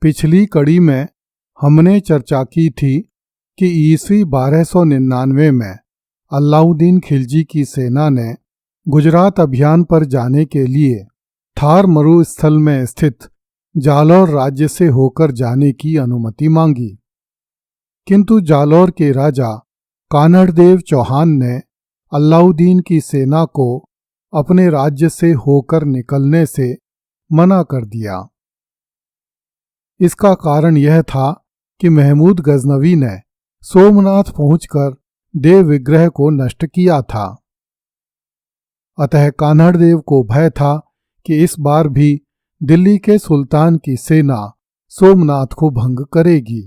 पिछली कड़ी में हमने चर्चा की थी कि ईस्वी 1299 में अलाउद्दीन खिलजी की सेना ने गुजरात अभियान पर जाने के लिए थार मरुस्थल में स्थित जालौर राज्य से होकर जाने की अनुमति मांगी, किंतु जालौर के राजा कान्हड़देव चौहान ने अलाउद्दीन की सेना को अपने राज्य से होकर निकलने से मना कर दिया। इसका कारण यह था कि महमूद गजनवी ने सोमनाथ पहुंचकर देव विग्रह को नष्ट किया था। अतः कान्हड़देव को भय था कि इस बार भी दिल्ली के सुल्तान की सेना सोमनाथ को भंग करेगी।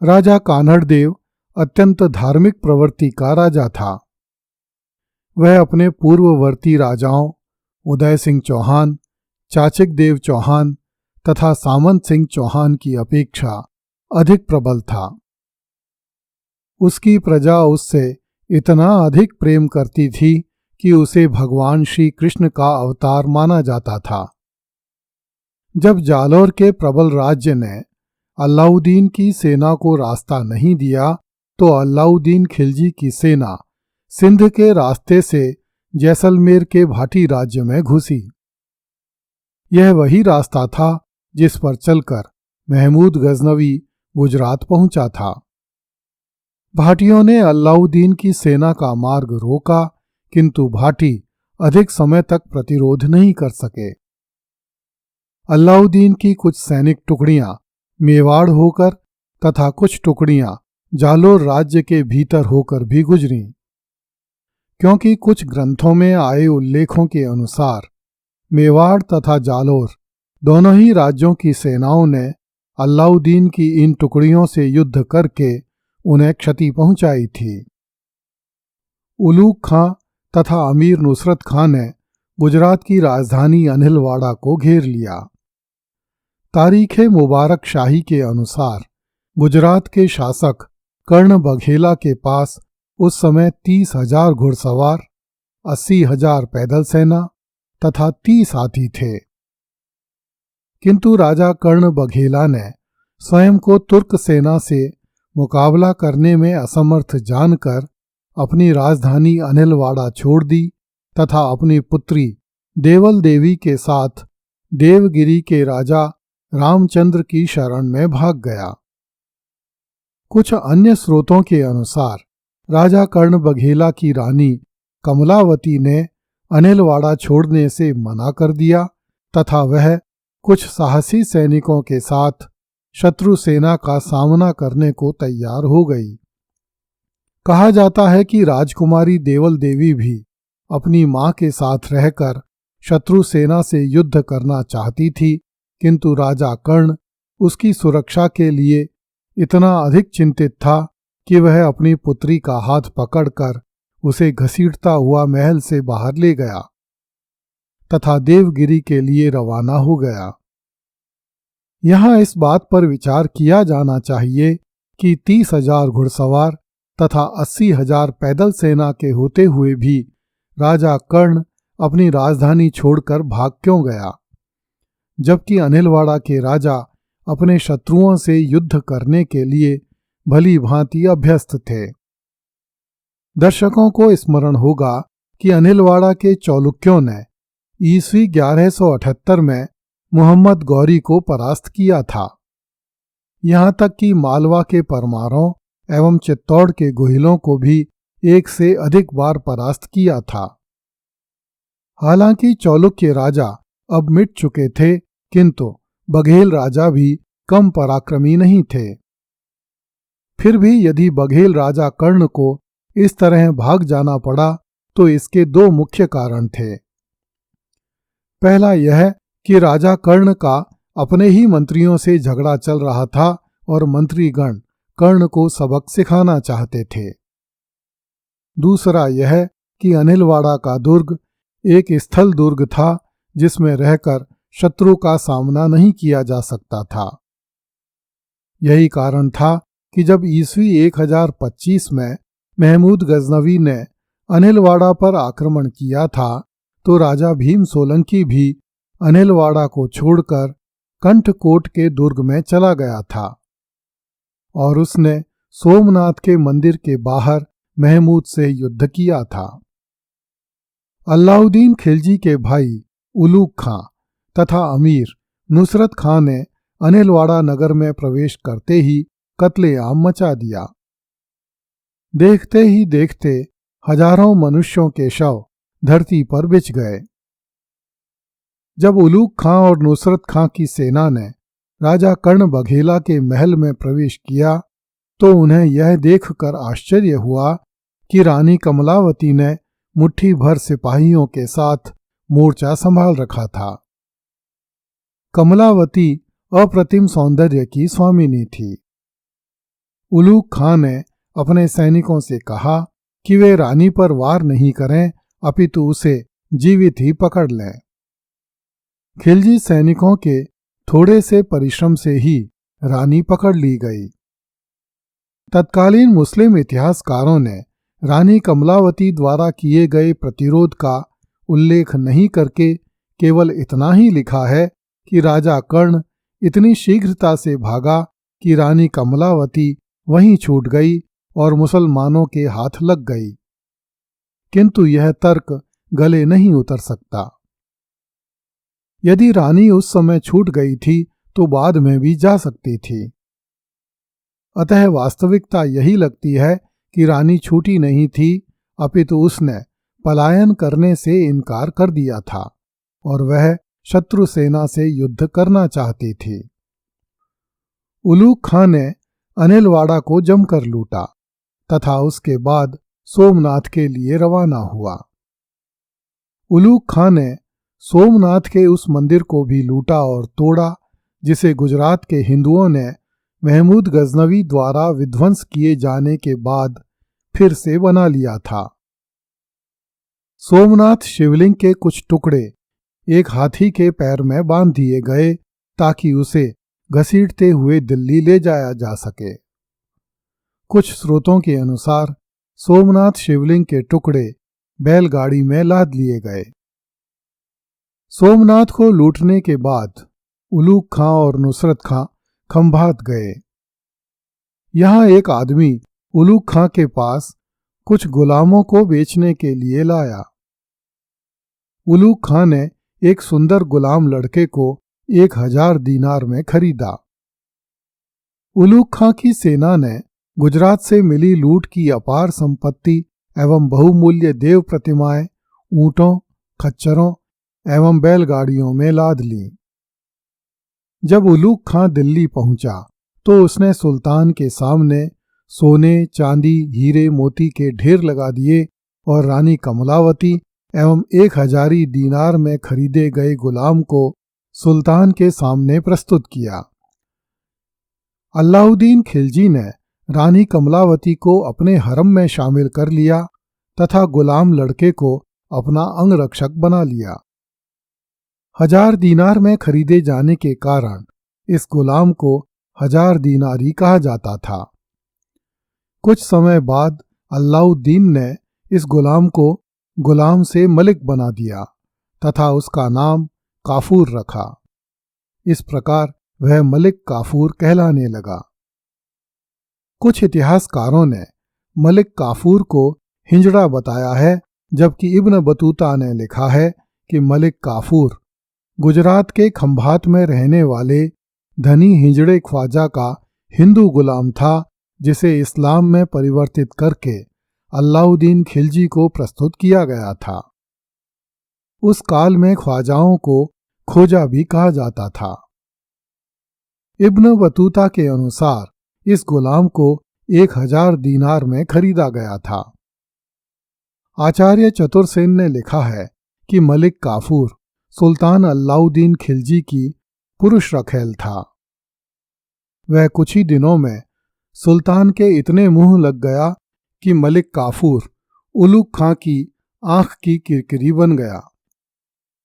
राजा कान्हड़देव अत्यंत धार्मिक प्रवृत्ति का राजा था। वह अपने पूर्ववर्ती राजाओं उदय सिंह चौहान, चाचिक देव चौहान तथा सामंत सिंह चौहान की अपेक्षा अधिक प्रबल था। उसकी प्रजा उससे इतना अधिक प्रेम करती थी कि उसे भगवान श्री कृष्ण का अवतार माना जाता था। जब जालौर के प्रबल राज्य ने अलाउद्दीन की सेना को रास्ता नहीं दिया तो अलाउद्दीन खिलजी की सेना सिंध के रास्ते से जैसलमेर के भाटी राज्य में घुसी। यह वही रास्ता था जिस पर चलकर महमूद गजनवी गुजरात पहुंचा था। भाटियों ने अलाउद्दीन की सेना का मार्ग रोका, किंतु भाटी अधिक समय तक प्रतिरोध नहीं कर सके। अलाउद्दीन की कुछ सैनिक टुकड़ियां मेवाड़ होकर तथा कुछ टुकड़ियां जालोर राज्य के भीतर होकर भी गुजरीं, क्योंकि कुछ ग्रंथों में आए उल्लेखों के अनुसार मेवाड़ तथा जालोर दोनों ही राज्यों की सेनाओं ने अलाउद्दीन की इन टुकड़ियों से युद्ध करके उन्हें क्षति पहुंचाई थी। उलूग खां तथा अमीर नुसरत खां ने गुजरात की राजधानी अनिलवाड़ा को घेर लिया। तारीखे मुबारक शाही के अनुसार गुजरात के शासक कर्ण बघेला के पास उस समय 30,000 घुड़सवार, 80,000 पैदल सेना तथा 30 हाथी थे, किंतु राजा कर्ण बघेला ने स्वयं को तुर्क सेना से मुकाबला करने में असमर्थ जानकर अपनी राजधानी अनिलवाड़ा छोड़ दी तथा अपनी पुत्री देवल देवी के साथ देवगिरी के राजा रामचंद्र की शरण में भाग गया। कुछ अन्य स्रोतों के अनुसार राजा कर्ण बघेला की रानी कमलावती ने अनिलवाड़ा छोड़ने से मना कर दिया तथा वह कुछ साहसी सैनिकों के साथ शत्रु सेना का सामना करने को तैयार हो गई। कहा जाता है कि राजकुमारी देवल देवी भी अपनी मां के साथ रहकर शत्रु सेना से युद्ध करना चाहती थी, किंतु राजा कर्ण उसकी सुरक्षा के लिए इतना अधिक चिंतित था कि वह अपनी पुत्री का हाथ पकड़कर उसे घसीटता हुआ महल से बाहर ले गया तथा देवगिरी के लिए रवाना हो गया। यहाँ इस बात पर विचार किया जाना चाहिए कि 30,000 घुड़सवार तथा 80,000 पैदल सेना के होते हुए भी राजा कर्ण अपनी राजधानी छोड़कर भाग क्यों गया, जबकि अनिलवाड़ा के राजा अपने शत्रुओं से युद्ध करने के लिए भली भांति अभ्यस्त थे। दर्शकों को स्मरण होगा कि अनिलवाड़ा के चौलुक्यों ने ईस्वी 1178 में मोहम्मद गौरी को परास्त किया था। यहाँ तक कि मालवा के परमारों एवं चित्तौड़ के गोहिलों को भी एक से अधिक बार परास्त किया था। हालांकि चौलुक्य राजा अब मिट चुके थे, किंतु बघेल राजा भी कम पराक्रमी नहीं थे। फिर भी यदि बघेल राजा कर्ण को इस तरह भाग जाना पड़ा तो इसके दो मुख्य कारण थे। पहला यह कि राजा कर्ण का अपने ही मंत्रियों से झगड़ा चल रहा था और मंत्रीगण कर्ण को सबक सिखाना चाहते थे। दूसरा यह कि अनिलवाड़ा का दुर्ग एक स्थल दुर्ग था जिसमें रहकर शत्रु का सामना नहीं किया जा सकता था। यही कारण था कि जब ईस्वी 1025 में महमूद गजनवी ने अनिलवाड़ा पर आक्रमण किया था तो राजा भीम सोलंकी भी अनिलवाड़ा को छोड़कर कंठकोट के दुर्ग में चला गया था और उसने सोमनाथ के मंदिर के बाहर महमूद से युद्ध किया था। अलाउद्दीन खिलजी के भाई उलूग खां तथा अमीर नुसरत खां ने अनिलवाड़ा नगर में प्रवेश करते ही कत्लेआम मचा दिया। देखते ही देखते हजारों मनुष्यों के शव धरती पर बिछ गए। जब उलूग खां और नुसरत खां की सेना ने राजा कर्ण बघेला के महल में प्रवेश किया तो उन्हें यह देखकर आश्चर्य हुआ कि रानी कमलावती ने मुट्ठी भर सिपाहियों के साथ मोर्चा संभाल रखा था। कमलावती अप्रतिम सौंदर्य की स्वामिनी थी। उलूग खां ने अपने सैनिकों से कहा कि वे रानी पर वार नहीं करें अपितु उसे जीवित ही पकड़ लें। खिलजी सैनिकों के थोड़े से परिश्रम से ही रानी पकड़ ली गई। तत्कालीन मुस्लिम इतिहासकारों ने रानी कमलावती द्वारा किए गए प्रतिरोध का उल्लेख नहीं करके केवल इतना ही लिखा है कि राजा कर्ण इतनी शीघ्रता से भागा कि रानी कमलावती वहीं छूट गई और मुसलमानों के हाथ लग गई। किंतु यह तर्क गले नहीं उतर सकता। यदि रानी उस समय छूट गई थी तो बाद में भी जा सकती थी। अतः वास्तविकता यही लगती है कि रानी छूटी नहीं थी अपितु उसने पलायन करने से इनकार कर दिया था और वह शत्रु सेना से युद्ध करना चाहती थी। उलूग खां ने अनिलवाड़ा को जमकर लूटा तथा उसके बाद सोमनाथ के लिए रवाना हुआ। उलूग खां ने सोमनाथ के उस मंदिर को भी लूटा और तोड़ा जिसे गुजरात के हिंदुओं ने महमूद गजनवी द्वारा विध्वंस किए जाने के बाद फिर से बना लिया था। सोमनाथ शिवलिंग के कुछ टुकड़े एक हाथी के पैर में बांध दिए गए ताकि उसे घसीटते हुए दिल्ली ले जाया जा सके। कुछ स्रोतों के अनुसार सोमनाथ शिवलिंग के टुकड़े बैलगाड़ी में लाद लिए गए। सोमनाथ को लूटने के बाद उलूग खां और नुसरत खां खंभात गए। यहां एक आदमी उलूग खां के पास कुछ गुलामों को बेचने के लिए लाया। उलूग खां ने एक सुंदर गुलाम लड़के को 1000 दीनार में खरीदा। उलूग खां की सेना ने गुजरात से मिली लूट की अपार संपत्ति एवं बहुमूल्य देव प्रतिमाएं ऊंटों, खच्चरों एवं बैलगाड़ियों में लाद ली। जब उलूग खां दिल्ली पहुंचा तो उसने सुल्तान के सामने सोने, चांदी, हीरे मोती के ढेर लगा दिए और रानी कमलावती एवं 1000 दीनार में खरीदे गए गुलाम को सुल्तान के सामने प्रस्तुत किया। अलाउद्दीन खिलजी ने रानी कमलावती को अपने हरम में शामिल कर लिया तथा गुलाम लड़के को अपना अंगरक्षक बना लिया। 1000 दीनार में खरीदे जाने के कारण इस गुलाम को 1000 दीनारी कहा जाता था। कुछ समय बाद अलाउद्दीन ने इस गुलाम को गुलाम से मलिक बना दिया तथा उसका नाम काफूर रखा। इस प्रकार वह मलिक काफूर कहलाने लगा। कुछ इतिहासकारों ने मलिक काफूर को हिंजड़ा बताया है, जबकि इब्न बतूता ने लिखा है कि मलिक काफूर गुजरात के खंभात में रहने वाले धनी हिंजड़े ख्वाजा का हिंदू गुलाम था जिसे इस्लाम में परिवर्तित करके अलाउद्दीन खिलजी को प्रस्तुत किया गया था। उस काल में ख्वाजाओं को खोजा भी कहा जाता था। इब्न बतूता के अनुसार इस गुलाम को 1000 दीनार में खरीदा गया था। आचार्य चतुरसेन ने लिखा है कि मलिक काफूर सुल्तान अलाउद्दीन खिलजी की पुरुष रखेल था। वह कुछ ही दिनों में सुल्तान के इतने मुंह लग गया कि मलिक काफूर उलूग खां की आंख की किरकिरी बन गया।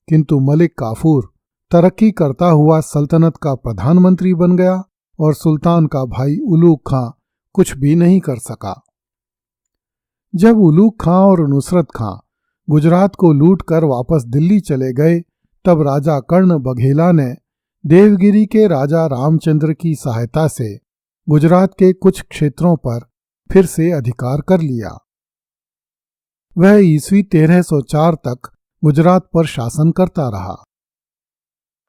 किंतु मलिक काफूर तरक्की करता हुआ सल्तनत का प्रधानमंत्री बन गया और सुल्तान का भाई उलूग खां कुछ भी नहीं कर सका। जब उलूग खां और नुसरत खां गुजरात को लूट कर वापस दिल्ली चले गए तब राजा कर्ण बघेला ने देवगिरी के राजा रामचंद्र की सहायता से गुजरात के कुछ क्षेत्रों पर फिर से अधिकार कर लिया। वह ईस्वी 1304 तक गुजरात पर शासन करता रहा।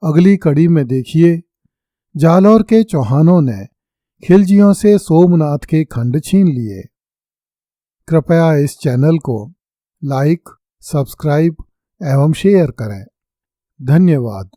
अगली कड़ी में देखिए, जालौर के चौहानों ने खिलजियों से सोमनाथ के खंड छीन लिए। कृपया इस चैनल को लाइक, सब्सक्राइब एवं शेयर करें। धन्यवाद।